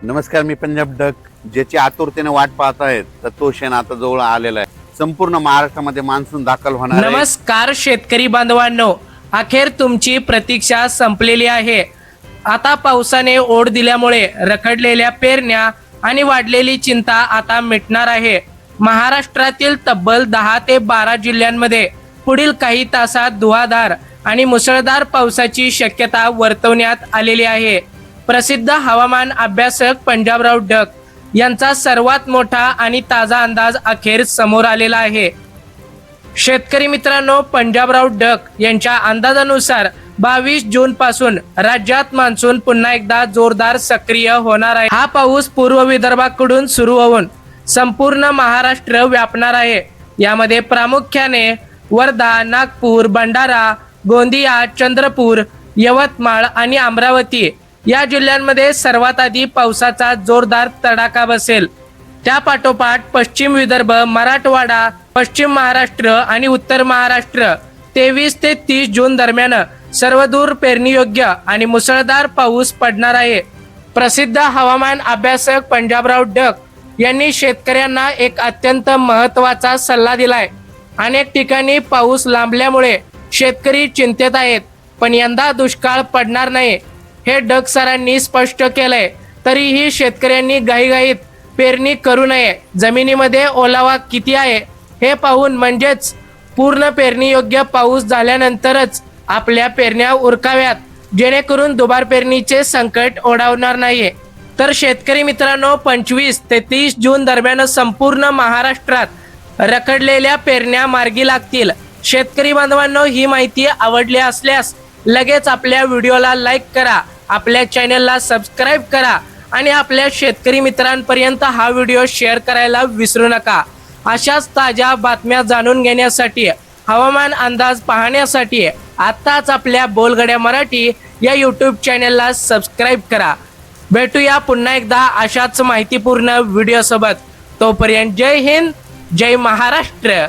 नमस्कार, मी पंजाब डक. ज्याची आतुरतेने वाट पाहत आहेत तर तो क्षण आता जवळ आलेला आहे. संपूर्ण महाराष्ट्रामध्ये मान्सून दाखल होणार आहे. नमस्कार शेतकरी बांधवांनो, अखेर तुमची प्रतीक्षा संपलेली आहे. आता पावसाने ओढ दिल्यामुळे रखडलेल्या पेरण्या आणि वाढलेली चिंता आता मिटणार आहे. महाराष्ट्रातील तब्बल 10 ते 12 जिल्ह्यांमध्ये पुढील काही तासात धुवाधार आणि मुसळधार पावसाची शक्यता वर्तवण्यात आलेली आहे. प्रसिद्ध हवामान अभ्यासक पंजाबराव डक यांचा सर्वात मोठा आणि ताजा अंदाज अखेर समोर आलेला आहे. शेतकरी मित्रांनो, पंजाबराव डक यांच्या अंदाजानुसार 22 जून पासून राज्यात मान्सून पुन्हा एकदा जोरदार सक्रिय होणार आहे. हा पाऊस पूर्व विदर्भाकडून सुरू होऊन संपूर्ण महाराष्ट्र व्यापणार आहे. यामध्ये प्रामुख्याने वर्धा, नागपूर, भंडारा, गोंदिया, चंद्रपूर, यवतमाळ आणि अमरावती या जिल्ह्यांमध्ये सर्वात आधी पावसाचा जोरदार तडाखा बसेल. त्यापाठोपाठ पश्चिम विदर्भ, मराठवाडा, पश्चिम महाराष्ट्र आणि उत्तर महाराष्ट्र 23 ते 30 जून दरम्यान सर्वदूर पेरणीयोग्य आणि मुसळधार पाऊस पडणार आहे. प्रसिद्ध हवामान अभ्यासक पंजाबराव डक यांनी शेतकऱ्यांना एक अत्यंत महत्त्वाचा सल्ला दिलाय. अनेक ठिकाणी पाऊस लांबल्यामुळे शेतकरी चिंतेत आहेत, पण यंदा दुष्काळ पडणार नाही हे डक सरांनी स्पष्ट केलंय. तरीही शेतकऱ्यांनी घाईघाईत पेरणी करू नये. जमिनीमध्ये ओलावा किती आहे हे पाहून, म्हणजेच पूर्ण पेरणी योग्य पाऊस झाल्यानंतरच आपल्या पेरण्या उरकाव्यात, जेणेकरून दुबार पेरणीचे संकट ओढावणार नाही. तर शेतकरी मित्रांनो, 25 ते 30 जून दरम्यान संपूर्ण महाराष्ट्रात रखडलेल्या पेरण्या मार्गी लागतील. शेतकरी बांधवांनो, ही माहिती आवडली असल्यास लगेच आपल्या व्हिडिओला लाईक करा, आपल्या चॅनलला सबस्क्राईब करा आणि आपल्या शेतकरी मित्रांपर्यंत हा व्हिडिओ शेअर करायला विसरू नका. अशाच ताज्या बातम्या जाणून घेण्यासाठी, हवामान अंदाज पाहण्यासाठी आताच आपल्या बोलगड्या मराठी या यूट्यूब चॅनलला सबस्क्राईब करा. भेटूया पुन्हा एकदा अशाच माहितीपूर्ण व्हिडिओ सोबत. तोपर्यंत जय हिंद, जय महाराष्ट्र.